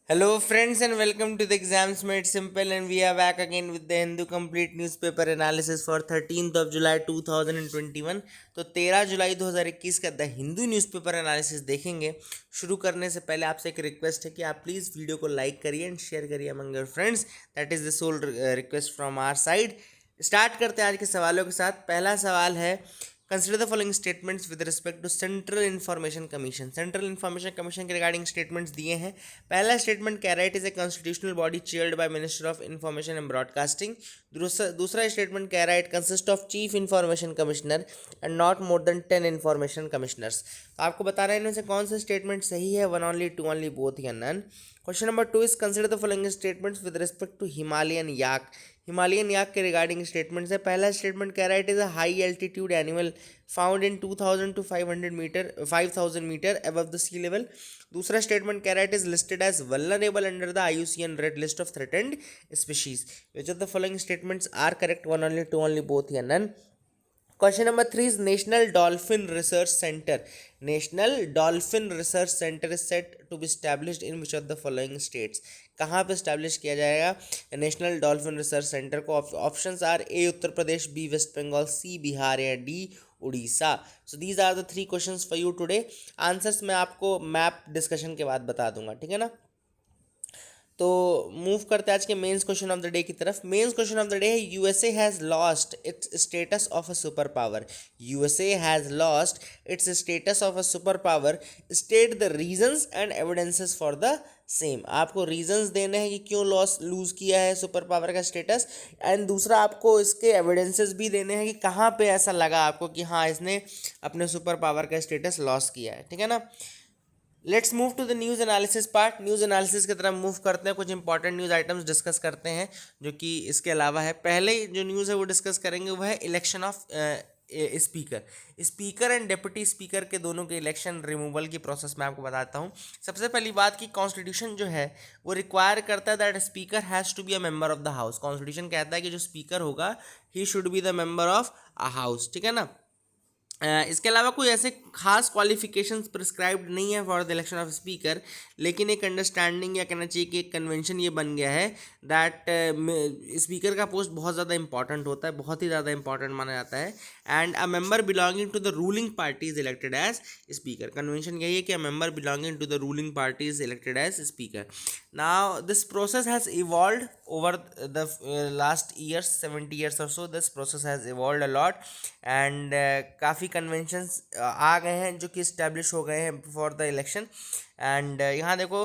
Hello, friends, and welcome to the Exams Made Simple. And we are back again with the Hindu Complete Newspaper Analysis for 13th of July 2021. तो 13 जुलाई 2021 का the Hindu newspaper analysis देखेंगे। शुरू करने से पहले आपसे एक रिक्वेस्ट है कि आप प्लीज़ वीडियो को लाइक करिए एंड शेयर करिए among your friends. That is the sole request from our side. Start करते हैं आज के सवालों के साथ। पहला सवाल है, consider the following statements with respect to Central Information Commission. Central Information Commission के रिगार्डिंग स्टेटमेंट्स दिए हैं। पहला स्टेटमेंट कह रहा है it is a constitutional body chaired by minister of information and broadcasting. दूसरा स्टेटमेंट कह रहा है it consist of chief information commissioner and not more than 10 information commissioners. तो आपको बता रहे हैं इनमें से कौन सा स्टेटमेंट सही है, one only, two only, both या none. Question number 2 is consider the following statements with respect to Himalayan yak. Himalayan yak के रिगार्डिंग स्टेटमेंट्स है। पहला स्टेटमेंट कह रहा है it is a high altitude animal found in 2000 to 500 metre 5000 metre above the sea level. दूसरा statement कह रहा है it is listed as vulnerable under the IUCN red list of threatened species. Which of the following statements are correct, one only, two only, both या none. Question number 3 is National Dolphin Research Center. National Dolphin Research Center is set to be established in which of the following states? कहाँ पे establish किया जाएगा national dolphin research centre को? Options are A Uttar Pradesh, B West Bengal, C Bihar या D Orissa. So these are the 3 questions for you today. Answers मैं आपको map discussion के बाद बता दूंगा, ठीक है ना। तो मूव करते हैं आज के mains question of the day की तरफ। Mains question of the day है USA has lost its status of a super power. USA has lost its status of a super power, state the reasons and evidences for the same. आपको reasons देने हैं कि क्यों lose किया है super power का status, and दूसरा आपको इसके एविडेंसेस भी देने हैं कि कहाँ पे ऐसा लगा आपको कि हाँ इसने अपने सुपर पावर का स्टेटस लॉस किया है, ठीक है ना। Let's move to the news analysis part. News analysis की तरफ मूव करते हैं। कुछ इंपॉर्टेंट न्यूज़ आइटम्स डिस्कस करते हैं जो कि इसके अलावा है। पहले जो न्यूज़ है वो डिस्कस करेंगे वो है election of speaker. Speaker and deputy speaker के दोनों के इलेक्शन रिमूवल की प्रोसेस मैं आपको बताता हूँ। सबसे पहली बात कि कॉन्स्टिट्यूशन जो है वो रिक्वायर करता है that speaker has to be a member of the house. Constitution कहता है कि जो स्पीकर होगा he should be the member of a house, ठीक है ना। इसके अलावा कोई ऐसे खास क्वालिफिकेशंस प्रिस्क्राइब्ड नहीं है for the election of speaker, लेकिन एक अंडरस्टैंडिंग या कहना चाहिए कि एक कन्वेंशन ये बन गया है दैट स्पीकर का पोस्ट बहुत ज़्यादा इंपॉर्टेंट होता है, बहुत ही ज़्यादा इंपॉर्टेंट माना जाता है। And a member belonging to the ruling party is elected as speaker. Convention यही है कि a member belonging to the ruling party is elected as speaker. Now this process has evolve over the last years, 70 years or so this process has evolve a lot, and काफ़ी conventions आ गए हैं जो कि establish हो गए हैं for the election. And यहाँ देखो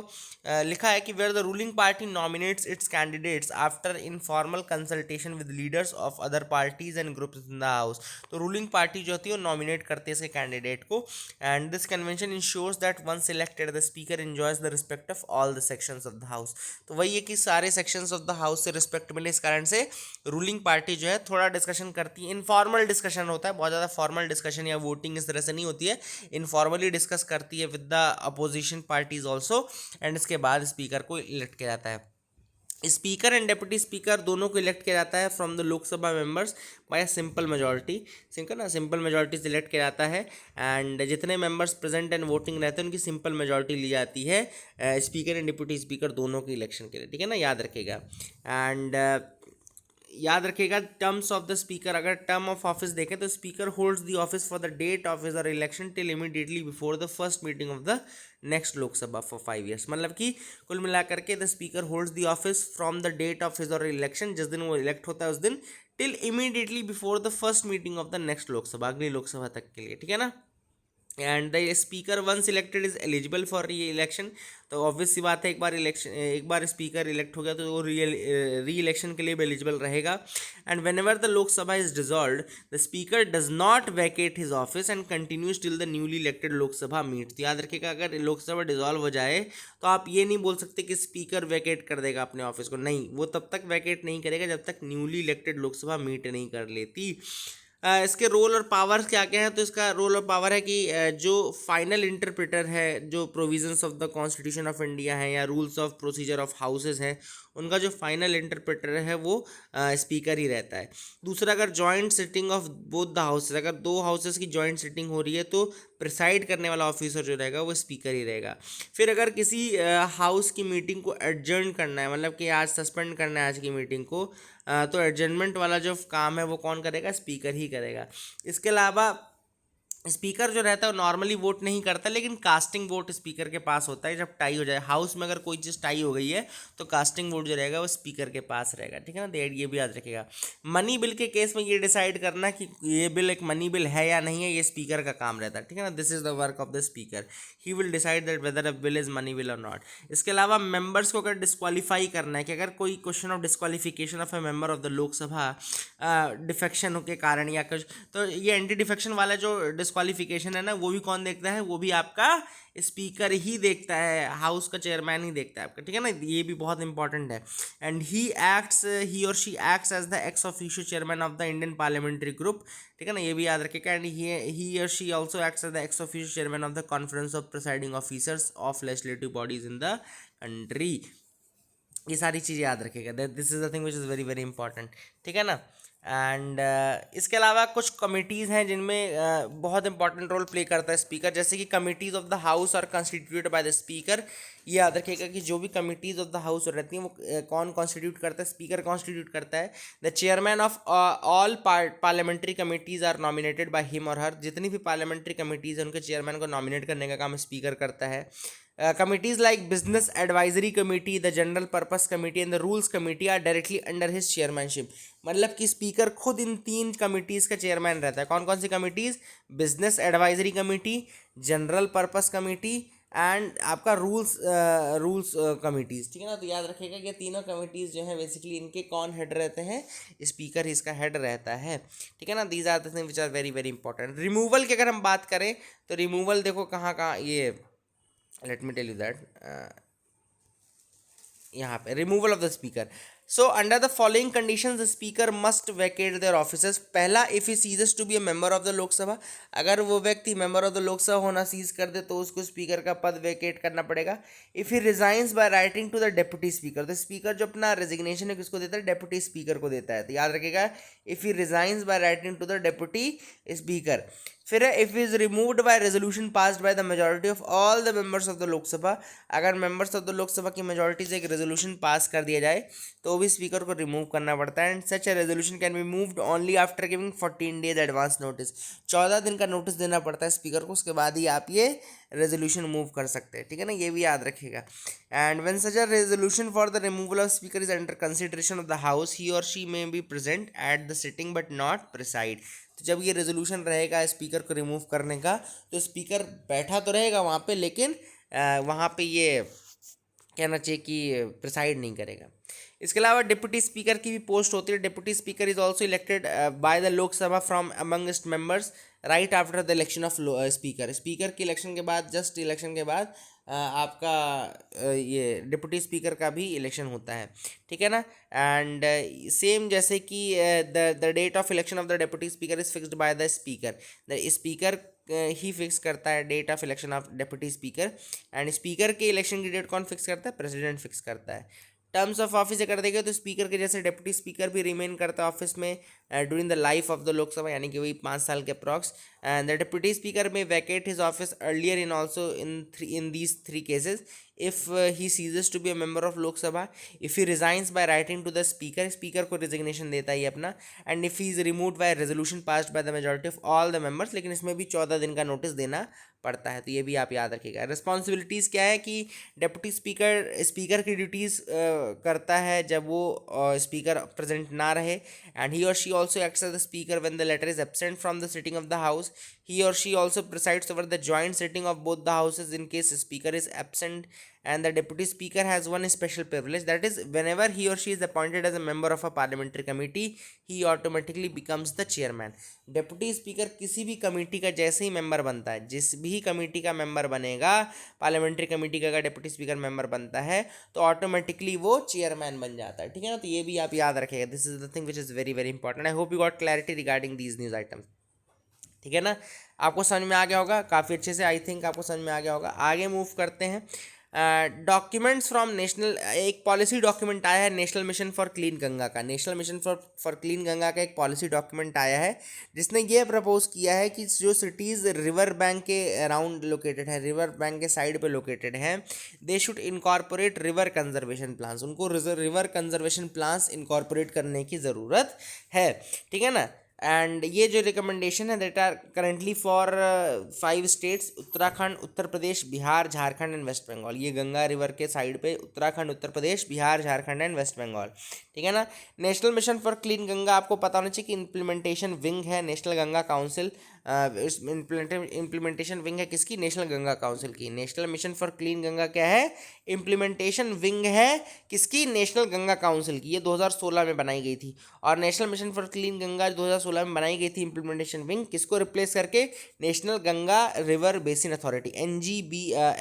लिखा है कि where the ruling party nominates its candidates after informal consultation with leaders of other parties and groups in the house. तो रूलिंग पार्टी जो होती है वो नॉमिनेट करती है इसके कैंडिडेट को, and this convention ensures that once elected the speaker enjoys the respect of all the sections of the house. तो वही है कि सारे सेक्शंस ऑफ द हाउस से रिस्पेक्ट मिले, इस कारण से रूलिंग पार्टी जो है थोड़ा डिस्कशन करती है। इनफॉर्मल डिस्कशन होता है, बहुत ज़्यादा फॉर्मल डिस्कशन या वोटिंग इस तरह से नहीं होती है, इनफॉर्मली डिस्कस करती है with the opposition parties also, and इसके बाद स्पीकर को इलेक्ट किया जाता है। स्पीकर एंड डेप्यूटी स्पीकर दोनों को इलेक्ट किया जाता है from the Lok Sabha members by a simple majority. Simple majority से इलेक्ट किया जाता है, एंड जितने मेंबर्स प्रेजेंट एंड वोटिंग रहते हैं उनकी सिंपल मेजॉरिटी ली जाती है स्पीकर एंड डिप्यूटी स्पीकर दोनों के इलेक्शन के लिए, ठीक है ना, याद रखेगा। एंड याद रखिएगा टर्म्स ऑफ द स्पीकर, अगर टर्म ऑफ ऑफिस देखें तो speaker holds the office for the date of his और election till immediately before the first meeting of the next Lok Sabha for 5 years। मतलब कि कुल मिलाकर के the speaker holds the office from the date of his और election, जिस दिन वो इलेक्ट होता है उस दिन, till immediately before the first meeting of the next Lok Sabha, अगली लोकसभा तक के लिए, ठीक है ना। And the speaker once elected is eligible for reelection. तो ऑब्वियस सी बात है एक बार स्पीकर इलेक्ट हो गया तो वो री इलेक्शन के लिए भी एलिजिबल रहेगा। And when ever the Lok Sabha is dissolve the speaker does not Venkat his office and continues till the newly elected Lok Sabha meets. याद रखिएगा अगर लोकसभा डिजॉल्व हो जाए तो आप ये नहीं बोल सकते कि स्पीकर वैकेट कर देगा अपने ऑफिस को, नहीं, वो तब तक वैकेट नहीं करेगा जब तक न्यूली इलेक्टेड लोकसभा मीट नहीं कर लेती। इसके रोल और पावर क्या क्या है, तो इसका रोल और पावर है कि जो फाइनल इंटरप्रेटर है, जो provisions of the constitution of India है या rules of procedure of houses है, उनका जो फाइनल इंटरप्रेटर है वो स्पीकर ही रहता है। दूसरा, अगर joint sitting of both the houses, अगर दो हाउसेज की जॉइंट सिटिंग हो रही है तो प्रिसाइड करने वाला ऑफिसर जो रहेगा वो स्पीकर ही रहेगा। फिर अगर किसी हाउस की मीटिंग को एडजर्न करना है, मतलब कि आज सस्पेंड करना है आज की मीटिंग को, तो एडजर्नमेंट वाला जो काम है वो कौन करेगा, स्पीकर ही करेगा। इसके अलावा स्पीकर जो रहता है वो नॉर्मली वोट नहीं करता, लेकिन कास्टिंग वोट स्पीकर के पास होता है। जब टाई हो जाए हाउस में, अगर कोई चीज़ टाई हो गई है तो कास्टिंग वोट जो रहेगा वो स्पीकर के पास रहेगा, ठीक है ना। ये भी याद रखेगा। मनी बिल के केस में ये डिसाइड करना कि ये बिल एक मनी बिल है या नहीं है, ये स्पीकर का काम रहता है, ठीक है ना। This is the work of the speaker, he will decide that whether a bill is money bill और नॉट। इसके अलावा मेंबर्स को अगर डिस्क्वालीफाई करना है, कि अगर कोई question of disqualification of A member of the Lok Sabha defection के कारण या कुछ, तो ये एंटी डिफेक्शन वाला जो डिस्क्वालिफिकेशन है ना, वो भी कौन देखता है, वो भी आपका स्पीकर ही देखता है, हाउस का चेयरमैन ही देखता है आपका, ठीक है ना। ये भी बहुत इंपॉर्टेंट है। एंड ही और she acts as the ex officio chairman of the Indian parliamentary group, ठीक है ना, ये भी याद रखेगा। एंड ही और she also acts as the ex officio chairman of the conference of presiding officers of legislative bodies in the country. ये सारी चीज़ें याद रखेगा, this is the thing which is very very important, ठीक है ना। And इसके अलावा कुछ कमिटीज़ हैं जिनमें बहुत इंपॉर्टेंट रोल प्ले करता है स्पीकर, जैसे कि committees of the house are constituted by the speaker. ये याद रखिएगा कि जो भी कमिटीज़ ऑफ द हाउस रहती हैं वो कौन कॉन्स्टिट्यूट करता है, स्पीकर कॉन्स्टिट्यूट करता है। The chairman of all parliamentary committees are nominated by him और हर। जितनी भी पार्लियामेंट्री कमिटीज़ हैं उनके चेयरमैन को नॉमिनेट करने का काम स्पीकर करता है। Committees like Business Advisory Committee, the General Purpose Committee and the Rules Committee are directly under his chairmanship. मतलब कि स्पीकर खुद इन 3 कमिटीज़ का चेयरमैन रहता है। कौन कौन सी committees, business advisory committee, general purpose committee and आपका रूल्स कमिटीज़, ठीक है ना। तो याद रखिएगा कि तीनों कमिटीज़ जो हैं बेसिकली इनके कौन हेड रहते हैं, स्पीकर ही इसका हेड रहता है, ठीक है ना। These are the things which are very very important. Removal की अगर हम बात करें तो रिमूवल देखो कहाँ कहाँ, ये let me tell you that यहाँ पे removal of the speaker. So under the following conditions the speaker must vacate their offices. पहला, if he ceases to be a member of the Lok Sabha, अगर वो व्यक्ति मेंबर ऑफ द लोकसभा होना seize कर दे तो उसको स्पीकर का पद वैकेट करना पड़ेगा। If he resigns by writing to the deputy speaker, तो स्पीकर जो अपना रेजिग्नेशन है किसको देता है, डेप्यूटी स्पीकर को देता है। तो याद रखिएगा, if he resigns by writing to the deputy speaker. फिर if is removed by resolution passed by the majority of all the members of the Lok Sabha, अगर मेंबर्स ऑफ द लोकसभा की मेजॉरिटी से एक रेजोल्यूशन पास कर दिया जाए तो भी स्पीकर को रिमूव करना पड़ता है। And such A resolution can be moved only after giving 14 days advance notice. 14 दिन का नोटिस देना पड़ता है स्पीकर को, उसके बाद ही आप ये रेजोल्यूशन मूव कर सकते हैं, ठीक है ना। ये भी याद रखिएगा। And when such a resolution for the removal of speaker is under consideration of the house, he और she may be present at the sitting but not preside. तो जब ये रेजोल्यूशन रहेगा स्पीकर को रिमूव करने का, तो स्पीकर बैठा तो रहेगा वहाँ पे, लेकिन वहाँ पे ये कहना चाहिए कि प्रिसाइड नहीं करेगा। इसके अलावा डिप्यूटी स्पीकर की भी पोस्ट होती है। Deputy speaker is also elected by the Lok Sabha from amongst members right after the election of speaker. Speaker के इलेक्शन के बाद, जस्ट इलेक्शन के बाद आपका ये डिप्यूटी स्पीकर का भी इलेक्शन होता है, ठीक है ना। एंड सेम जैसे कि the date of election of the deputy speaker is fixed by the speaker. The speaker ही फिक्स करता है date of election of deputy speaker. And speaker के इलेक्शन की डेट कौन फिक्स करता है, प्रेसिडेंट फिक्स करता है। टर्म्स ऑफ ऑफिस कर देंगे तो स्पीकर के जैसे डिप्टी स्पीकर भी रिमेन करता है ऑफिस में during the life of the Lok Sabha, यानी कि वही 5 साल के approx. And the deputy speaker may vacate his office earlier in also in these 3 cases. if he ceases to be a member of Lok Sabha, if he resigns by writing to the speaker, speaker को resignation देता है ये अपना, and if he is removed by a resolution passed by the majority of all the members, लेकिन इसमें भी 14 दिन का नोटिस देना पड़ता है। तो ये भी आप याद रखिएगा। रिस्पॉन्सिबिलिटीज़ क्या है कि डेप्यूटी स्पीकर की ड्यूटीज़ करता है जब वो स्पीकर प्रेजेंट ना रहे। एंड ही और she also acts as the speaker when the latter is absent from the sitting of the house. He और she also presides over the joint sitting of both the houses in case speaker is absent. And the deputy speaker has one special privilege, that is whenever he or she is appointed as a member of a parliamentary committee, he automatically becomes the chairman. Deputy speaker किसी भी committee का जैसे ही member बनता है, जिस भी committee का member बनेगा, पार्लियामेंट्री कमेटी का अगर डिप्टी स्पीकर मेंबर बनता है तो ऑटोमेटिकली वो चेयरमैन बन जाता है, ठीक है ना। तो ये भी आप याद रखिएगा, this is the thing which is very very important. I hope you got clarity regarding these news items, ठीक है ना। आपको समझ में आ गया होगा काफ़ी अच्छे से, आई थिंक आपको समझ में आ गया होगा। आगे मूव करते हैं। डॉक्यूमेंट्स फ्रॉम नेशनल, एक पॉलिसी डॉक्यूमेंट आया है national mission for clean Ganga का। National mission for clean Ganga का एक पॉलिसी डॉक्यूमेंट आया है जिसने ये प्रपोज किया है कि जो सिटीज़ रिवर बैंक के अराउंड लोकेटेड है, रिवर बैंक के साइड पे लोकेटेड हैं, they should incorporate river conservation plans. उनको रिवर कंजर्वेशन प्लान्स इनकॉर्पोरेट करने की ज़रूरत है, ठीक है ना। एंड ये जो रिकमेंडेशन है that are currently for 5 states, Uttarakhand, Uttar Pradesh, Bihar, Jharkhand and West Bengal. ये गंगा रिवर के साइड पे उत्तराखंड, उत्तर प्रदेश, बिहार, झारखंड एंड वेस्ट बंगाल, ठीक है ना। National mission for clean Ganga आपको पता होना चाहिए कि इम्प्लीमेंटेशन विंग है National Ganga Council. Implementation wing है किसकी? नेशनल गंगा काउंसिल की। National mission for clean Ganga क्या है? इम्प्लीमेंटेशन विंग है किसकी? नेशनल गंगा काउंसिल की। ये 2016 में बनाई गई थी। और national mission for clean Ganga 2016 में बनाई गई थी इम्प्लीमेंटेशन विंग, किसको रिप्लेस करके? National Ganga river basin authority,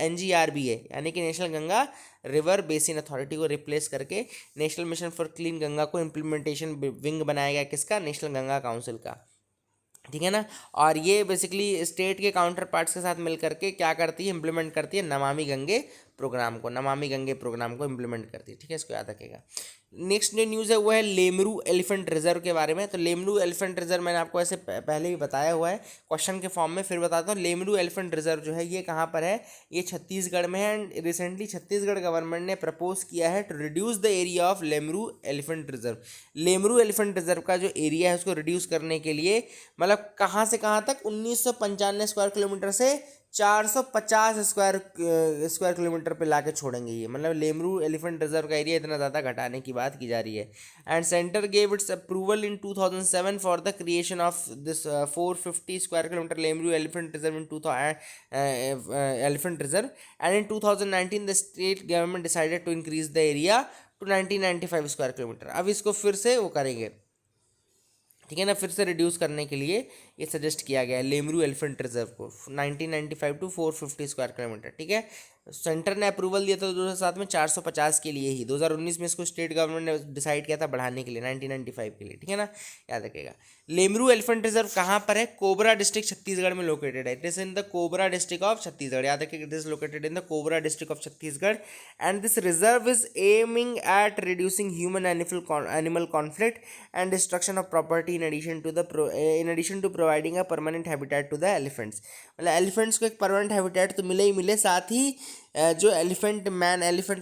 NGRBA, यानी कि national Ganga river basin authority को रिप्लेस करके national mission for clean Ganga को इम्प्लीमेंटेशन विंग बनाया गया किसका? नेशनल गंगा काउंसिल का, ठीक है ना। और ये बेसिकली स्टेट के काउंटर पार्ट्स के साथ मिल करके क्या करती है? इम्प्लीमेंट करती है नमामि गंगे प्रोग्राम को, नमामि गंगे प्रोग्राम को इम्प्लीमेंट करती है, ठीक है, इसको याद रखिएगा। नेक्स्ट जो न्यूज़ है वो है लेमरू एलिफेंट रिजर्व के बारे में। तो लेमरू एलिफेंट रिजर्व मैंने आपको ऐसे पहले भी बताया हुआ है क्वेश्चन के फॉर्म में, फिर बताता हूँ। लेमरू एलिफेंट रिजर्व जो है ये कहाँ पर है? ये छत्तीसगढ़ में है। एंड रिसेंटली छत्तीसगढ़ गवर्नमेंट ने प्रपोज किया है to reduce the area of Lemru elephant reserve. Lemru elephant reserve का जो एरिया है उसको रिड्यूस करने के लिए, मतलब कहाँ से कहाँ तक? 1995 स्क्वायर किलोमीटर से 450 स्क्वायर किलोमीटर पे लाके छोड़ेंगे ये। मतलब लेमरू एलिफेंट रिजर्व का एरिया इतना ज़्यादा घटाने की बात की जा रही है। And centre gave its approval in 2007 for the creation of this 450 square kilometre Lemru elephant reserve in elephant reserve. And in 2019 the state government decided to increase the area to 1995 square kilometre. अब इसको फिर से वो करेंगे, ठीक है ना, फिर से रिड्यूस करने के लिए ये सजेस्ट किया गया है लेमरू एलिफेंट रिजर्व को 1995 टू 450 स्क्वायर किलोमीटर, ठीक है। सेंटर ने अप्रूवल दिया था 2007 में 450 के लिए ही। 2019 में इसको स्टेट गवर्नमेंट ने डिसाइड किया था बढ़ाने के लिए 1995 के लिए, ठीक है ना, याद रखिएगा। लेमरू एलिफेंट रिजर्व कहाँ पर है? कोबरा डिस्ट्रिक्ट छत्तीसगढ़ में लोकेटेड है। इट इज इन द कोबरा डिस्ट्रिक्ट ऑफ छत्तीसगढ़, याद रखिएगा, it is located in the कोबरा district of Chhattisgarh. And this reserve is aiming at reducing human animal conflict and destruction of property in addition to providing a permanent habitat to the elephants. मतलब elephants को एक permanent habitat तो मिले ही मिले, साथ ही जो elephant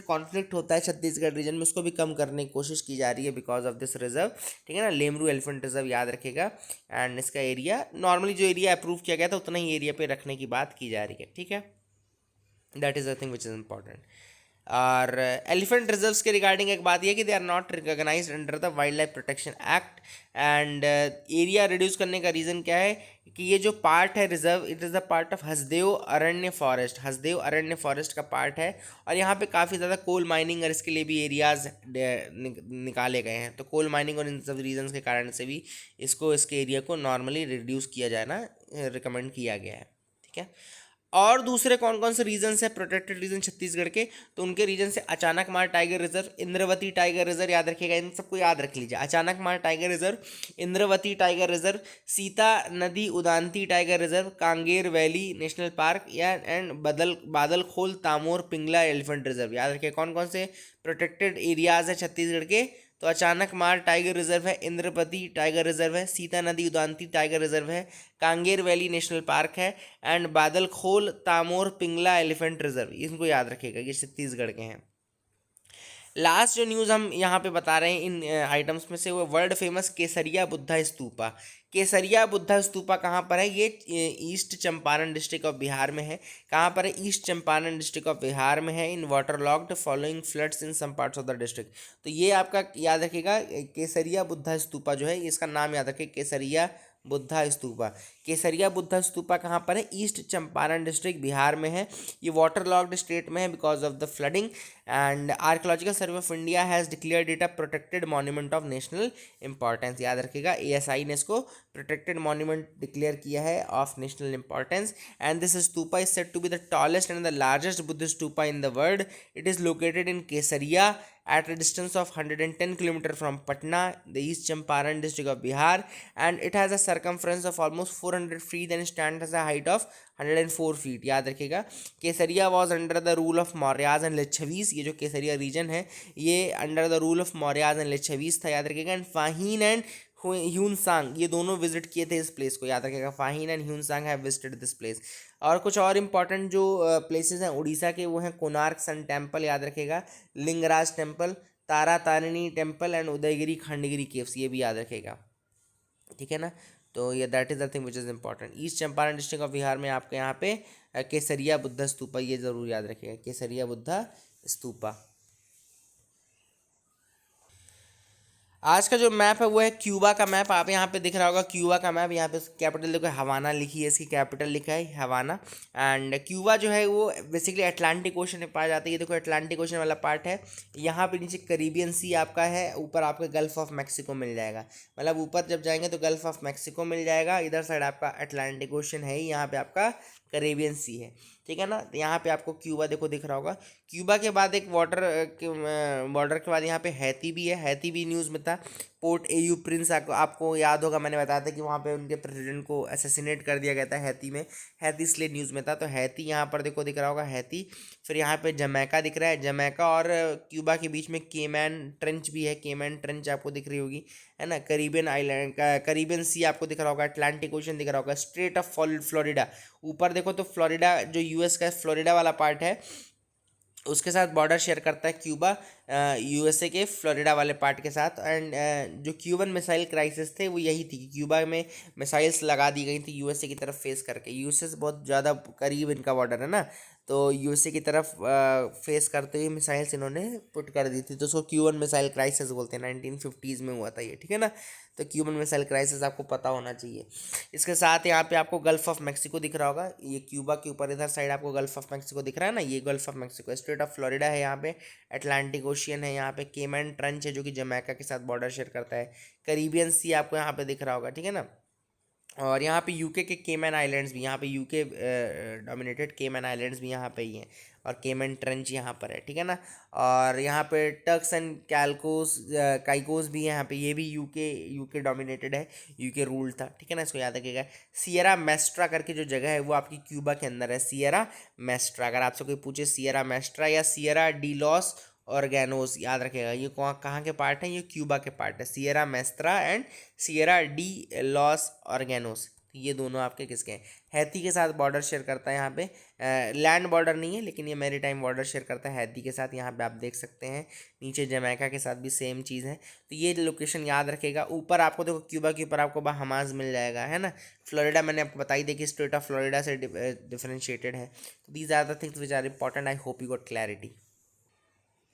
conflict होता है छत्तीसगढ़ रीजन में उसको भी कम करने की कोशिश की जा रही है बिकॉज ऑफ दिस रिजर्व, ठीक है ना। लेमरू एलिफेंट रिजर्व याद रखेगा। एंड इसका एरिया नॉर्मली जो एरिया अप्रूव किया गया था उतना ही एरिया पे रखने की बात की जा रही है, ठीक है। That is the thing which is important. और एलिफेंट रिजर्व्स के रिगार्डिंग एक बात यह कि they are not recognise under the wildlife protection act. And area reduce करने का रीज़न क्या है कि ये जो पार्ट है reserve, it is the part of Hasdeo Aranya forest, Hasdeo Aranya forest का पार्ट है। और यहाँ पे काफ़ी ज़्यादा कोल माइनिंग और इसके लिए भी एरियाज निकाले गए हैं। तो कोल माइनिंग और इन सब रीजन्स के कारण से भी इसके एरिया को नॉर्मली रिड्यूस किया जाना रिकमेंड किया गया है, ठीक है। और दूसरे कौन कौन से रीजन्स है प्रोटेक्टेड रीजन छत्तीसगढ़ के? तो उनके रीजन से Achanakmar tiger reserve, Indravati tiger reserve, याद रखिएगा, इन सबको याद रख लीजिए। Achanakmar tiger reserve, Indravati tiger reserve, Sitanadi Udanti tiger reserve, Kanger valley national park या and Badalkhol Tamor Pingala elephant reserve. याद रखिए कौन कौन से प्रोटेक्टेड एरियाज है छत्तीसगढ़ के। तो अचानक मार टाइगर रिजर्व है, इंद्रपति टाइगर रिजर्व है, सीता नदी उदांती टाइगर रिजर्व है, कांगेर वैली नेशनल पार्क है and Badalkhol Tamor Pingala elephant reserve. इनको याद रखिएगा, ये छत्तीसगढ़ के हैं। लास्ट जो न्यूज़ हम यहाँ पे बता रहे हैं इन आइटम्स में से वो वर्ल्ड फेमस केसरिया बुद्धा स्तूपा। केसरिया बुद्धा स्तूपा कहाँ पर है? ये East Champaran district of Bihar में है। कहाँ पर है? East Champaran district of Bihar में है। In water locked following floods in some parts of the district. तो ये आपका याद रखिएगा केसरिया बुद्धा स्तूपा जो है इसका नाम याद रखिए, केसरिया बुद्धा स्तूपा। केसरिया बुद्धा स्तूपा कहाँ पर है? ईस्ट चंपारण डिस्ट्रिक्ट, बिहार में है। ये वाटर लॉक्ड स्टेट में है because of the flooding. And archaeological survey of India has declared it a protected monument of national importance. याद रखिएगा, ASI ने इसको प्रोटेक्टेड मॉन्यूमेंट डिक्लेयर किया है of national importance. And this stupa is said to be the tallest and the largest Buddha stupa in the world. It is located in Kesaria at a distance of 110 km from Patna, the East Champaran district of Bihar, and it has a circumference of almost 400 feet and stands at a height of 104 feet. याद रखिएगा, Kesariya was under the rule of Mauryas and Lichchhavis. ये जो Kesariya region है ये under the rule of Mauryas and Lichchhavis था, याद रखिएगा। And फाहीन and Hiuen Tsang ये दोनों विजिट किए थे इस प्लेस को, याद रखिएगा। फाहीन and Hiuen Tsang have visited this place. और कुछ और इंपॉर्टेंट जो प्लेसेस हैं उड़ीसा के, वो हैं कोणार्क सन टेम्पल, याद रखिएगा, Lingaraj temple, Tara Tarini temple and Udayagiri Khandagiri caves, ये भी याद रखेगा, ठीक है ना। तो ये that is the thing which is important. East Champaran district of Bihar में आपके यहाँ पे केसरिया बुद्धा स्तूपा, ये ज़रूर याद रखिएगा, केसरिया बुद्धा स्तूपा। आज का जो मैप है वो है क्यूबा का मैप। आप यहाँ पे दिख रहा होगा क्यूबा का मैप। यहाँ पे कैपिटल देखो हवाना लिखी है, इसकी कैपिटल लिखा है हवाना। एंड क्यूबा जो है वो बेसिकली अटलांटिक ओशन में पाया जाता है। ये देखो अटलांटिक ओशन वाला पार्ट है। यहाँ पे नीचे करीबियन सी आपका है, ऊपर आपका गल्फ ऑफ मैक्सिको मिल जाएगा। मतलब ऊपर जब जाएंगे तो गल्फ ऑफ मैक्सिको मिल जाएगा, इधर साइड आपका अटलांटिक ओशन है ही, यहाँ पे आपका करेबियन सी है, ठीक है ना। तो यहाँ पे आपको क्यूबा देखो दिख रहा होगा। क्यूबा के बाद एक बॉर्डर के बाद यहाँ पे हैती भी है। हैती भी न्यूज़ में था। पोर्ट एयू प्रिंस आपको याद होगा, मैंने बताया था कि वहाँ पे उनके प्रेसिडेंट को असैसिनेट कर दिया गया था हैती में। हैती इसलिए न्यूज़ में था। तो हैती यहाँ पर देखो दिख रहा होगा हैती। फिर यहाँ पे जमैका दिख रहा है। जमैका और क्यूबा के बीच में केमैन ट्रेंच भी है। केमैन ट्रेंच आपको दिख रही होगी, है ना। करीबियन आइलैंड का करीबियन सी आपको दिख रहा होगा। अटलांटिक ओशन दिख रहा होगा। स्ट्रेट ऑफ फ्लोरिडा ऊपर देखो तो फ्लोरिडा जो यूएस का फ्लोरिडा वाला पार्ट है उसके साथ बॉर्डर शेयर करता है क्यूबा, यूएसए के फ्लोरिडा वाले पार्ट के साथ। एंड जो क्यूबन मिसाइल क्राइसिस थे वो यही थी कि क्यूबा में मिसाइल्स लगा दी गई थी यूएसए की तरफ फेस करके। यूएसए से बहुत ज़्यादा करीब इनका बॉर्डर है ना, तो यूएसए की तरफ फेस करते हुए मिसाइल्स इन्होंने पुट कर दी थी। तो उसको क्यूबन मिसाइल क्राइसिस बोलते हैं। 1950s में हुआ था ये, ठीक है ना। तो क्यूबन मिसाइल क्राइसिस आपको पता होना चाहिए। इसके साथ यहाँ पे आपको गल्फ ऑफ मैक्सिको दिख रहा होगा। ये क्यूबा के ऊपर इधर साइड आपको गल्फ ऑफ मैक्सिको दिख रहा है ना, ये gulf of Mexico. Straight of Florida है यहाँ पे। अटलांटिक ओशियन है यहाँ पे। केमैन ट्रंच है जो कि जमैका के साथ बॉर्डर शेयर करता है। करीबियन सी आपको यहाँ पे दिख रहा होगा, ठीक है ना। और यहाँ पे यूके के केमैन आइलैंड्स भी, यहाँ पे यूके डोमिनेटेड केमैन आइलैंड्स भी यहाँ पे ही हैं। और केमैन ट्रेंच यहाँ पर है, ठीक है ना। और यहाँ पे टर्क्स एंड कैल्कोस काइकोस भी यहाँ पे, ये भी यूके डोमिनेटेड है, यूके रूल था, ठीक है ना। इसको याद रखिएगा। सियरा मेस्ट्रा करके जो जगह है वो आपकी क्यूबा के अंदर है। सियरा मेस्ट्रा, अगर आपसे कोई पूछे सियरा मेस्ट्रा या सियरा डी लॉस ऑर्गेनोस, याद रखेगा ये कहाँ के पार्ट हैं, ये क्यूबा के पार्ट है। Sierra Maestra and Sierra de los Organos, ये दोनों आपके किसके हैं? हैती के साथ बॉर्डर शेयर करता है यहाँ पे। लैंड बॉर्डर नहीं है लेकिन ये मैरीटाइम बॉर्डर शेयर करता है हैती के साथ। यहाँ पे आप देख सकते हैं नीचे जमैका के साथ भी सेम चीज़ है। तो ये लोकेशन याद रखेगा। ऊपर आपको देखो क्यूबा के ऊपर आपको बहामास मिल जाएगा, है ना। फ्लोरिडा मैंने आपको बताई थी कि स्टेट ऑफ फ्लोरिडा से डिफरेंशिएटेड है। तो these are the things which are important. I hope you got clarity.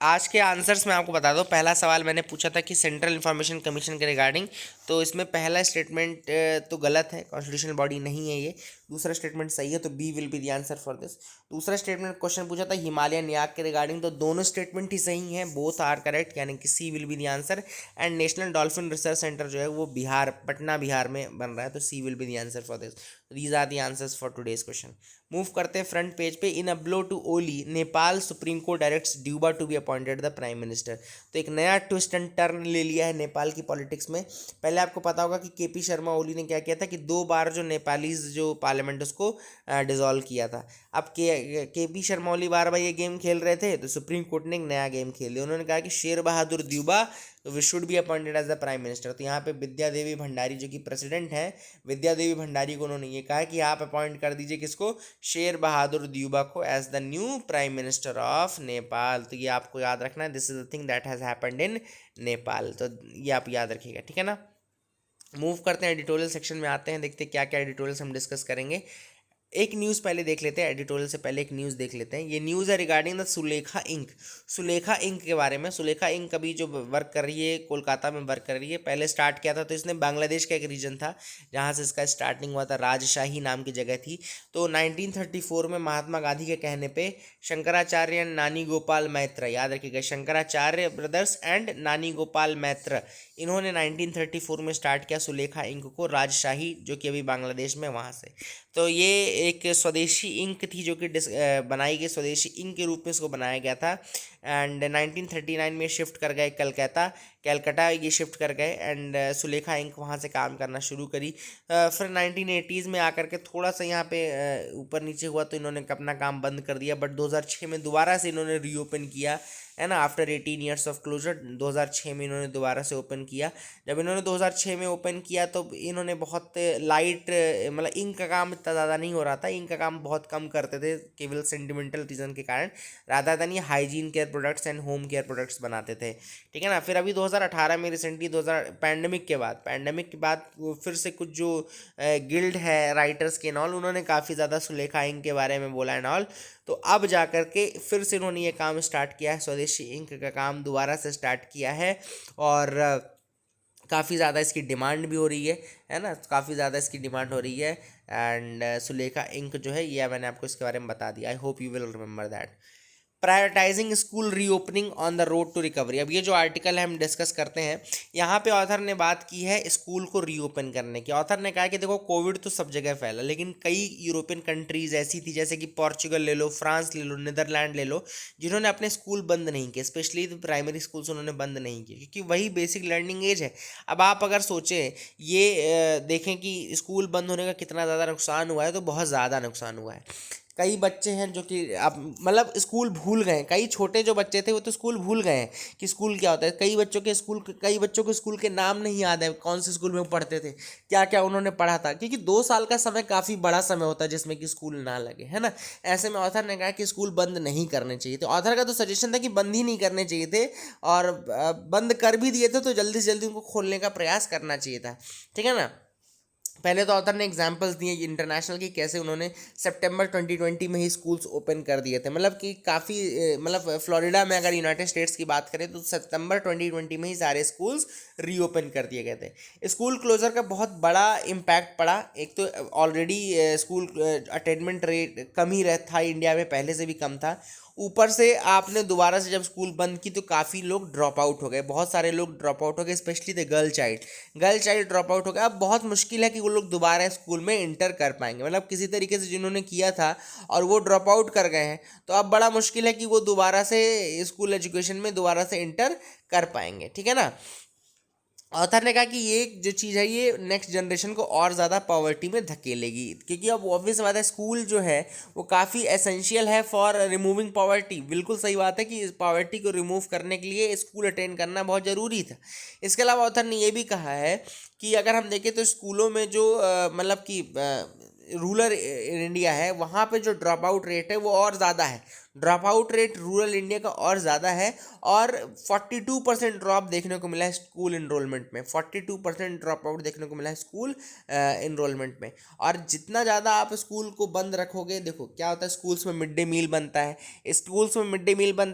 आज के आंसर्स मैं आपको बता दूं। पहला सवाल मैंने पूछा था कि सेंट्रल इंफॉर्मेशन कमीशन के रिगार्डिंग, तो इसमें पहला स्टेटमेंट तो गलत है, कॉन्स्टिट्यूशनल बॉडी नहीं है ये। दूसरा स्टेटमेंट सही है, तो B will be the answer for this. दूसरा स्टेटमेंट क्वेश्चन पूछा था हिमालयन याक के रिगार्डिंग, तो दोनों स्टेटमेंट ही सही हैं, बोथ आर करेक्ट, यानी कि C will be the answer. And national dolphin research centre जो है वो बिहार, पटना बिहार में बन रहा है, तो C will be the answer for this. These are the answers for today's question. Move करते हैं फ्रंट पेज पे। In a blow to Oli, Nepal supreme court directs Deuba to be appointed the prime minister. तो एक नया ट्विस्ट एंड टर्न ले लिया है नेपाल की पॉलिटिक्स में। पहले आपको पता होगा कि केपी शर्मा ओली ने क्या किया था कि 2 बार जो नेपालीज जो पार्लियामेंट उसको डिसॉल्व किया था। अब केपी शर्मा ओली बार बार ये गेम खेल रहे थे, तो सुप्रीम कोर्ट ने एक नया गेम खेल लिया। उन्होंने कहा कि शेर बहादुर द्यूबा तो we should be appointed as the prime minister. तो यहाँ पे विद्या देवी भंडारी जो कि प्रेसिडेंट हैं, विद्या देवी भंडारी को उन्होंने ये कहा कि आप अपॉइंट कर दीजिए किसको, शेर बहादुर द्यूबा को as the new prime minister of Nepal. तो ये आपको याद रखना है, this is the thing that has happened in Nepal. तो ये आप याद रखिएगा, ठीक है ना। मूव करते हैं एडिटोरियल सेक्शन में, आते हैं, देखते हैं क्या क्या एडिटोरियल्स हम डिस्कस करेंगे। एक न्यूज़ पहले देख लेते हैं, एडिटोरियल से पहले एक न्यूज़ देख लेते हैं। ये न्यूज़ है regarding the Sulekha Inc. Sulekha Inc के बारे में। सुलेखा इंक अभी जो वर्क कर रही है, कोलकाता में वर्क कर रही है। पहले स्टार्ट किया था तो इसने बांग्लादेश का एक रीजन था जहाँ से इसका स्टार्टिंग हुआ था, राजशाही नाम की जगह थी। तो 1934 में महात्मा गांधी के कहने पे शंकराचार्य एंड नानी गोपाल मैत्र, याद रखिएगा, शंकराचार्य ब्रदर्स एंड नानी गोपाल मैत्र, इन्होंने 1934 में स्टार्ट किया सुलेखा इंक को, राजशाही जो कि अभी बांग्लादेश में, वहाँ से। तो ये एक स्वदेशी इंक थी जो कि बनाई गई, स्वदेशी इंक के रूप में इसको बनाया गया था। एंड 1939 में शिफ्ट कर गए कलकत्ता ये शिफ्ट कर गए एंड सुलेखा इंक वहाँ से काम करना शुरू करी। फिर 1980s में आकर के थोड़ा सा यहाँ पे ऊपर नीचे हुआ तो इन्होंने अपना काम बंद कर दिया, बट 2006 में दोबारा से इन्होंने रीओपन किया, है ना, आफ्टर 18 ईयर्स ऑफ क्लोजर। 2006 में इन्होंने दोबारा से ओपन किया। जब इन्होंने 2006 में ओपन किया तो इन्होंने बहुत लाइट, मतलब इंक का काम इतना ज़्यादा नहीं हो रहा था, इंक का काम बहुत कम करते थे केवल सेंटिमेंटल रीज़न के कारण, राधा देन ये hygiene care products and home care products बनाते थे, ठीक है ना। फिर अभी 2018 में रिसेंटली 2000 पैंडमिक के बाद फिर से कुछ जो गिल्ड है राइटर्स के नॉल, उन्होंने काफ़ी ज़्यादा सुलेखा इंक के बारे में बोला एंड ऑल। तो अब जा कर के फिर से इन्होंने ये काम स्टार्ट किया है, स्वदेशी इंक का काम दोबारा से स्टार्ट किया है। और काफ़ी ज़्यादा इसकी डिमांड भी हो रही है ना, काफ़ी ज़्यादा इसकी डिमांड हो रही है। एंड सुलेखा इंक जो है ये मैंने आपको इसके बारे में बता दिया। I hope you will remember that. Prioritising school reopening on the road to recovery. अब ये जो आर्टिकल है हम डिस्कस करते हैं, यहाँ पे ऑथर ने बात की है स्कूल को रीओपन करने की। ऑथर ने कहा कि देखो कोविड तो सब जगह फैला, लेकिन कई यूरोपियन कंट्रीज ऐसी थी जैसे कि पोर्चुगल ले लो, फ्रांस ले लो, नीदरलैंड ले लो, जिन्होंने अपने स्कूल बंद नहीं किए, स्पेशली तो प्राइमरी स्कूल्स उन्होंने बंद नहीं किए, क्योंकि वही बेसिक लर्निंग एज है। अब आप अगर सोचें, ये देखें कि स्कूल बंद होने का कितना ज़्यादा नुकसान हुआ है, तो बहुत ज़्यादा नुकसान हुआ है। कई बच्चे हैं जो कि अब मतलब स्कूल भूल गए, कई छोटे जो बच्चे थे वो तो स्कूल भूल गए हैं कि स्कूल क्या होता है। कई बच्चों को स्कूल के नाम नहीं याद है, कौन से स्कूल में वो पढ़ते थे, क्या क्या उन्होंने पढ़ा था, क्योंकि 2 साल का समय काफ़ी बड़ा समय होता है जिसमें कि स्कूल ना लगे, है ना। ऐसे में ऑथर ने कहा कि स्कूल बंद नहीं करने चाहिए थे। ऑथर का तो सजेशन था कि बंद ही नहीं करने चाहिए थे, और बंद कर भी दिए थे तो जल्दी से जल्दी उनको खोलने का प्रयास करना चाहिए था, ठीक है ना। पहले तो ऑथर ने एग्जांपल्स दिए इंटरनेशनल की, कैसे उन्होंने सितंबर 2020 में ही स्कूल्स ओपन कर दिए थे, मतलब कि काफ़ी मतलब फ्लोरिडा में अगर यूनाइटेड स्टेट्स की बात करें तो सितंबर 2020 में ही सारे स्कूल्स रीओपन कर दिए गए थे। स्कूल क्लोजर का बहुत बड़ा इम्पैक्ट पड़ा। एक तो ऑलरेडी स्कूल अटेंडमेंट रेट कम ही था इंडिया में, पहले से भी कम था, ऊपर से आपने दोबारा से जब स्कूल बंद की तो काफ़ी लोग ड्रॉप आउट हो गए, बहुत सारे लोग ड्रॉप आउट हो गए, specially the girl child drop out हो गया। अब बहुत मुश्किल है कि वो लोग दोबारा स्कूल में इंटर कर पाएंगे, मतलब किसी तरीके से जिन्होंने किया था और वो ड्रॉप आउट कर गए हैं, तो अब बड़ा मुश्किल है कि वो दोबारा से स्कूल एजुकेशन में दोबारा से इंटर कर पाएंगे, ठीक है ना। ऑथर ने कहा कि ये जो चीज़ है ये नेक्स्ट जनरेशन को और ज़्यादा पॉवर्टी में धकेलेगी, क्योंकि अब ऑब्वियस बात है स्कूल जो है वो काफ़ी एसेंशियल है फॉर रिमूविंग पॉवर्टी। बिल्कुल सही बात है कि इस पॉवर्टी को रिमूव करने के लिए स्कूल अटेंड करना बहुत ज़रूरी था। इसके अलावा ऑथर ने ये भी कहा है कि अगर हम देखें तो स्कूलों में जो मतलब कि रूरल इंडिया है, वहाँ पे जो ड्रॉप आउट रेट है वो और ज़्यादा है। Drop out rate rural India का और ज़्यादा है, और 42% ड्रॉप देखने को मिला है स्कूल इनरोलमेंट में। 42% ड्रॉप आउट देखने को मिला है स्कूल इनरोलमेंट में। और जितना ज़्यादा आप स्कूल को बंद रखोगे, देखो क्या होता है, स्कूल्स में मिड डे मील बनता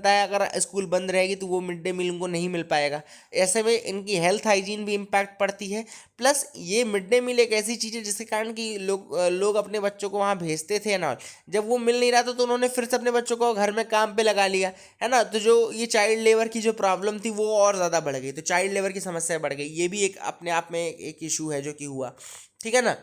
है, अगर स्कूल बंद रहेगी तो वो मिड डे मील उनको नहीं मिल पाएगा। ऐसे में इनकी हेल्थ हाइजीन भी इम्पैक्ट पड़ती है। प्लस ये मिड डे मील एक ऐसी चीज़ है जिसके कारण कि लोग अपने बच्चों को वहाँ भेजते थे ना, जब वो मिल नहीं रहा था तो उन्होंने फिर से अपने बच्चों को घर में काम पे लगा लिया, है ना। तो जो ये चाइल्ड लेबर की जो प्रॉब्लम थी वो और ज़्यादा बढ़ गई, तो चाइल्ड लेबर की समस्या बढ़ गई। ये भी एक अपने आप में एक इशू है जो कि हुआ, ठीक है ना।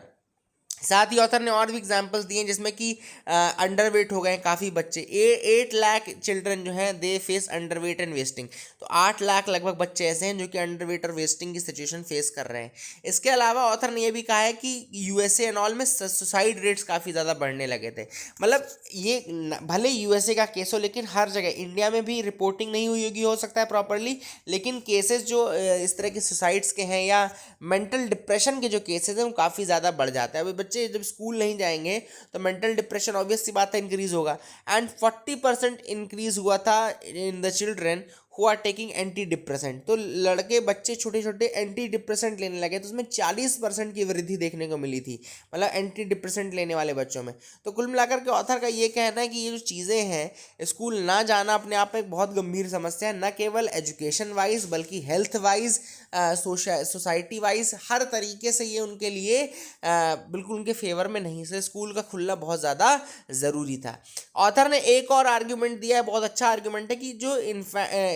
साथ ही ऑथर ने और भी एग्जांपल्स दिए जिसमें कि अंडरवेट हो गए काफ़ी बच्चे। 8 लाख चिल्ड्रन जो हैं they face underweight and wasting. तो 8 लाख लगभग बच्चे ऐसे हैं जो कि अंडरवेट और वेस्टिंग की सिचुएशन फेस कर रहे हैं। इसके अलावा ऑथर ने यह भी कहा है कि यूएसए एंड ऑल में सुसाइड रेट्स काफ़ी ज़्यादा बढ़ने लगे थे। मतलब ये भले यूएसए का केस हो, लेकिन हर जगह इंडिया में भी रिपोर्टिंग नहीं हुई होगी, हो सकता है प्रॉपरली, लेकिन केसेस जो इस तरह के सुसाइड्स के हैं या मेंटल डिप्रेशन के जो केसेस हैं वो काफ़ी ज़्यादा बढ़ जाता है। अभी बच्चे जब स्कूल नहीं जाएंगे तो मेंटल डिप्रेशन ऑब्वियस सी बात है इंक्रीज होगा। एंड 40% इंक्रीज हुआ था in the children who are taking anti depressant. तो लड़के बच्चे छोटे छोटे एंटी डिप्रेसेंट लेने लगे, तो उसमें 40% की वृद्धि देखने को मिली थी, मतलब एंटी डिप्रेसेंट लेने वाले बच्चों में। तो कुल मिलाकर के ऑथर का ये कहना है कि ये जो चीज़ें हैं, स्कूल ना जाना अपने आप में एक बहुत गंभीर समस्या है, न केवल एजुकेशन वाइज बल्कि हेल्थ वाइज, सोसाइटी वाइज, हर तरीके से ये उनके लिए बिल्कुल उनके फेवर में नहीं से स्कूल का खुलना बहुत ज़्यादा ज़रूरी था। ऑथर ने एक और आर्ग्यूमेंट दिया है, बहुत अच्छा आर्ग्यूमेंट है, कि जो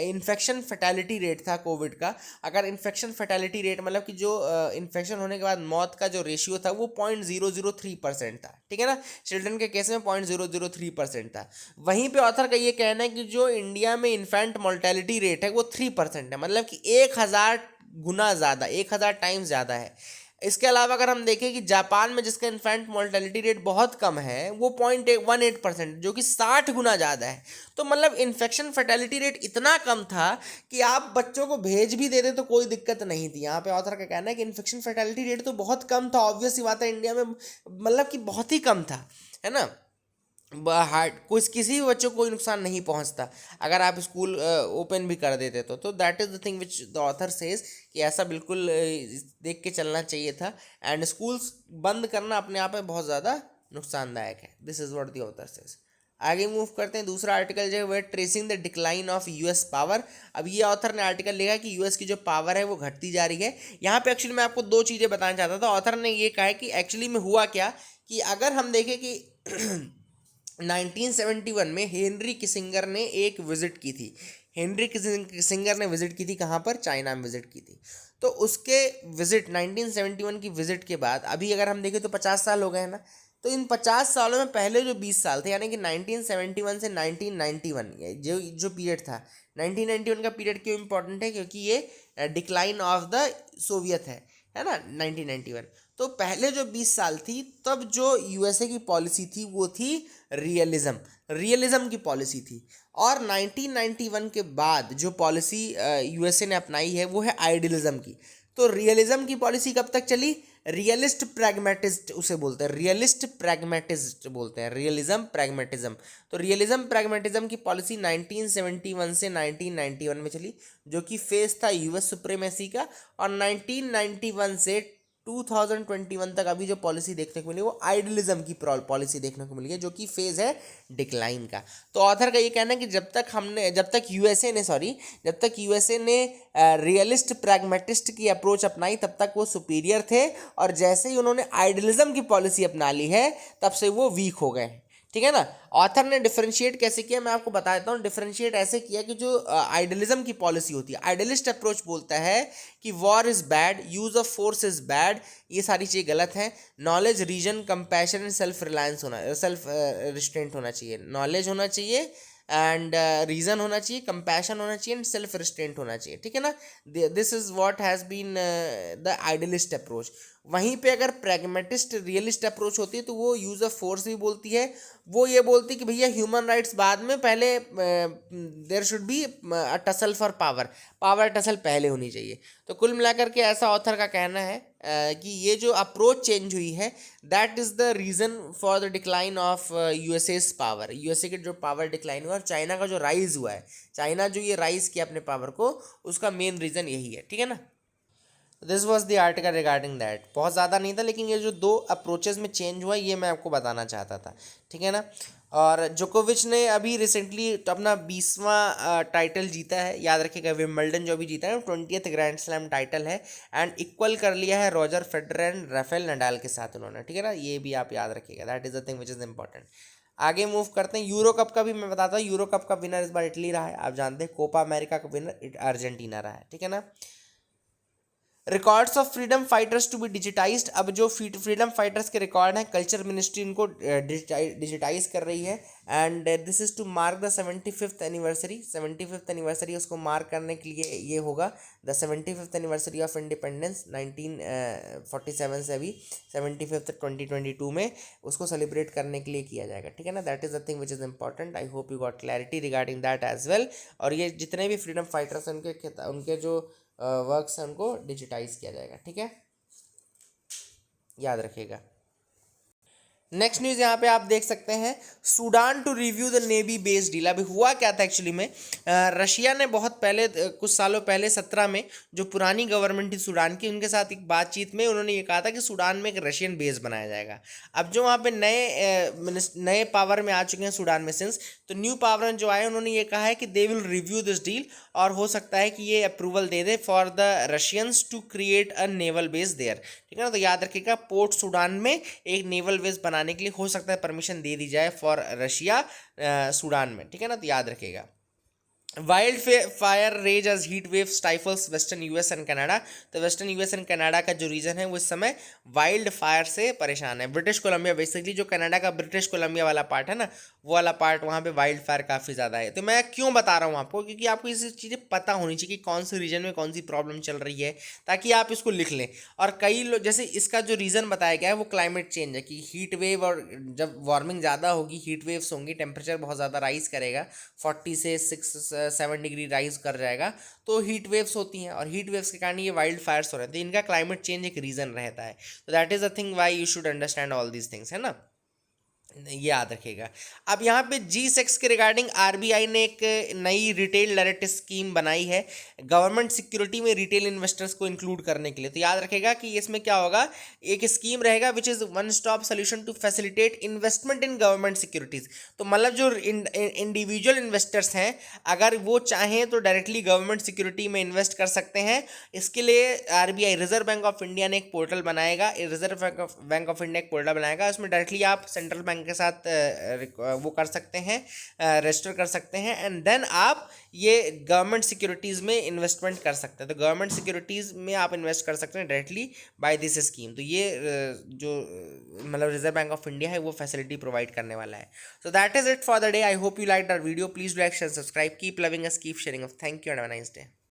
इन्फेक्शन फैटेलिटी रेट था कोविड का, अगर इन्फेक्शन फैटेलिटी रेट मतलब कि जो इन्फेक्शन होने के बाद मौत का जो रेशियो था वो 0.003% था, ठीक है ना। चिल्ड्रन के केस में 0.003% था। वहीं पे ऑथर का ये कहना है कि जो इंडिया में इन्फेंट मोर्टेलिटी रेट है वो 3% है, मतलब कि 1000 गुना ज़्यादा, 1000 टाइम्स ज़्यादा है। इसके अलावा अगर हम देखें कि जापान में जिसका इन्फेंट मोर्टेलिटी रेट बहुत कम है वो 0.18%, जो कि 60 गुना ज़्यादा है। तो मतलब इन्फेक्शन फर्टेलिटी रेट इतना कम था कि आप बच्चों को भेज भी देते तो कोई दिक्कत नहीं थी। यहाँ पे ऑथर का कहना है कि इन्फेक्शन फर्टेलिटी रेट तो बहुत कम था, ऑब्वियस सी बात है, इंडिया में मतलब कि बहुत ही कम था, है ना। हार्ट कुछ किसी भी बच्चों को कोई नुकसान नहीं पहुंचता अगर आप स्कूल ओपन भी कर देते तो that is the thing which the author says, कि ऐसा बिल्कुल देख के चलना चाहिए था। एंड स्कूल्स बंद करना अपने आप में बहुत ज़्यादा नुकसानदायक है। This is what the author says. आगे मूव करते हैं, दूसरा आर्टिकल जो है वह tracing the decline of US power. अब ये ऑथर ने आर्टिकल लिखा कि यूएस की जो पावर है वो घटती जा रही है। यहाँ पे एक्चुअली मैं आपको दो चीज़ें बताना चाहता था। ऑथर ने ये कहा है कि एक्चुअली में हुआ क्या, कि अगर हम देखें कि 1971 में हेनरी किसिंगर ने एक विजिट की थी। हेनरी किसिंगर ने विजिट की थी कहाँ पर, चाइना में विजिट की थी। तो उसके विजिट 1971 की विजिट के बाद अभी अगर हम देखें तो 50 साल हो गए हैं ना। तो इन 50 सालों में पहले जो 20 साल थे, यानी कि 1971 से 1991, ये जो जो पीरियड था, 1991 का पीरियड क्यों इंपॉर्टेंट है, क्योंकि ये डिक्लाइन ऑफ द सोवियत है ना, 1991। तो पहले जो 20 साल थी तब जो यूएसए की पॉलिसी थी वो थी रियलिज्म की पॉलिसी थी। और 1991 के बाद जो पॉलिसी यूएसए ने अपनाई है वो है आइडियलिज्म की। तो रियलिज्म की पॉलिसी कब तक चली, रियलिस्ट प्रैग्मेटिस्ट उसे बोलते हैं, रियलिस्ट प्रैग्मेटिस्ट बोलते हैं, रियलिज्म प्रैग्मेटिज्म। तो रियलिज्म प्रैग्मेटिज्म की पॉलिसी 1971 से 1991 में चली, जो कि फेस था यूएस सुप्रीमेसी का। और 1991 से 2021 तक अभी जो पॉलिसी देखने को मिली वो आइडियलिज्म की पॉलिसी देखने को मिली है, जो कि फेज है डिक्लाइन का। तो ऑथर का ये कहना है कि जब तक यूएसए ने रियलिस्ट प्रैग्मेटिस्ट की अप्रोच अपनाई तब तक वो सुपीरियर थे, और जैसे ही उन्होंने आइडियलिज्म की पॉलिसी अपना ली है तब से वो वीक हो गए, ठीक है ना। ऑथर ने डिफरेंशिएट कैसे किया, मैं आपको बता देता हूँ। डिफरेंशिएट ऐसे किया कि जो आइडियलिज्म की पॉलिसी होती है, आइडियलिस्ट अप्रोच बोलता है कि war is bad, use of force is bad, ये सारी चीज़ें गलत हैं। Knowledge, reason, compassion and self reliance self restraint होना चाहिए, नॉलेज होना चाहिए एंड रीजन होना चाहिए, कंपैशन होना चाहिए एंड सेल्फ रिस्ट्रेंट होना चाहिए, ठीक है ना। This is what has been the idealist approach. वहीं पे अगर प्रैग्मेटिस्ट रियलिस्ट अप्रोच होती है तो वो यूज़ ऑफ फोर्स भी बोलती है। वो ये बोलती है कि भैया ह्यूमन राइट्स बाद में, पहले there should be tussle for power tussle पहले होनी चाहिए। तो कुल मिलाकर के ऐसा ऑथर का कहना है कि ये जो अप्रोच चेंज हुई है that is the reason for the decline of USS power. USA के जो पावर डिक्लाइन हुआ और चाइना का जो राइज हुआ है, चाइना जो ये राइज किया अपने पावर को, उसका मेन रीज़न यही है, ठीक है ना। This was the article regarding that. बहुत ज़्यादा नहीं था, लेकिन ये जो दो अप्रोचेस में चेंज हुआ ये मैं आपको बताना चाहता था, ठीक है ना। और जोकोविच ने अभी रिसेंटली अपना 20वां टाइटल जीता है, याद रखिएगा। विंबलडन जो अभी जीता है 20th ग्रैंड स्लैम टाइटल है, एंड इक्वल कर लिया है Roger Federer and Rafael Nadal के साथ उन्होंने, ठीक है ना। ये भी आप याद रखिएगा, that is the thing which is important. आगे मूव करते हैं, यूरो कप का भी मैं बताता हूँ। यूरो कप का विनर इस बार इटली रहा है, आप जानते हैं। कोपा अमेरिका का विनर अर्जेंटीना रहा है, ठीक है ना। Records of freedom fighters to be digitised. अब जो फ्रीडम फाइटर्स के रिकॉर्ड हैं, कल्चर मिनिस्ट्री इनको डिजिटाइज कर रही है, and this is to mark the 75th anniversary उसको मार्क करने के लिए ये होगा। The 75th anniversary of independence 1947 से अभी 75th 2022 में उसको सेलिब्रेट करने के लिए किया जाएगा, ठीक है ना। That is the thing which is important. I hope you got clarity regarding that as well. और ये जितने भी फ्रीडम फाइटर्स हैं उनके जो वर्क्स हैं उनको डिजिटाइज किया जाएगा, ठीक है, याद रखिएगा। नेक्स्ट न्यूज़ यहाँ पे आप देख सकते हैं, Sudan to review the navy based deal. अभी हुआ क्या था एक्चुअली में, रशिया ने बहुत पहले कुछ सालों पहले 17 में जो पुरानी गवर्नमेंट थी सूडान की, उनके साथ एक बातचीत में उन्होंने ये कहा था कि सूडान में एक रशियन बेस बनाया जाएगा। अब जो वहाँ पे नए पावर में आ चुके हैं सूडान में सिंस, तो न्यू पावर में जो आए उन्होंने ये कहा है कि they will review this deal, और हो सकता है कि ये अप्रूवल दे दे for the Russians to create a naval base there. ठीक है ना, तो याद रखिएगा पोर्ट सूडान में एक नेवल बेस बनाने के लिए हो सकता है परमिशन दे दी जाए फॉर रशिया सूडान में। ठीक है ना, तो याद रखिएगा। Wild fire rages as heat wave stifles western US and Canada. तो वेस्टर्न यूएस एंड कनाडा का जो रीजन है वो इस समय वाइल्ड फायर से परेशान है। ब्रिटिश कोलंबिया, बेसिकली जो कनाडा का ब्रिटिश कोलंबिया वाला पार्ट है ना, वो वाला पार्ट, वहाँ पे वाइल्ड फायर काफ़ी ज़्यादा है। तो मैं क्यों बता रहा हूँ आपको, क्योंकि आपको ये चीज़ें पता होनी चाहिए कि कौन से रीजन में कौन सी प्रॉब्लम चल रही है, ताकि आप इसको लिख लें। और कई लोग, जैसे इसका जो रीज़न बताया गया है वो क्लाइमेट चेंज है, कि हीट वेव, और जब वार्मिंग ज़्यादा होगी, हीट वेव्स होंगी, टेम्परेचर बहुत ज़्यादा राइज करेगा, 40 से 6-7 डिग्री राइज कर जाएगा, तो हीट वेव्स होती हैं, और हीट वेव्स के कारण ये वाइल्ड फायर्स हो रहे हैं। तो इनका क्लाइमेट चेंज एक रीज़न रहता है। तो that is a thing why you should understand all these things, है ना, ये याद रखिएगा। अब यहाँ पे G6 के रिगार्डिंग आरबीआई ने एक नई रिटेल डायरेक्ट स्कीम बनाई है गवर्नमेंट सिक्योरिटी में रिटेल इन्वेस्टर्स को इंक्लूड करने के लिए। तो याद रखिएगा कि इसमें क्या होगा, एक स्कीम रहेगा which is one stop solution to facilitate investment in government securities. तो मतलब जो इंडिविजुअल इन्वेस्टर्स हैं, अगर वो चाहें तो डायरेक्टली गवर्नमेंट सिक्योरिटी में इन्वेस्ट कर सकते हैं। इसके लिए RBI, reserve bank of India ने एक पोर्टल बनाएगा, रिजर्व बैंक ऑफ इंडिया एक पोर्टल बनाएगा, उसमें डायरेक्टली आप सेंट्रल बैंक के साथ वो कर सकते हैं, रजिस्टर कर सकते हैं, एंड देन आप ये गवर्नमेंट सिक्योरिटीज़ में इन्वेस्टमेंट कर सकते हैं। तो गवर्नमेंट सिक्योरिटीज़ में आप इन्वेस्ट कर सकते हैं डायरेक्टली बाय दिस स्कीम। तो ये जो मतलब रिजर्व बैंक ऑफ इंडिया है वो फैसिलिटी प्रोवाइड करने वाला है। So that is it for the day. I hope you like our video. Please like share subscribe, keep loving us, keep sharing us. Thank you and have a nice day.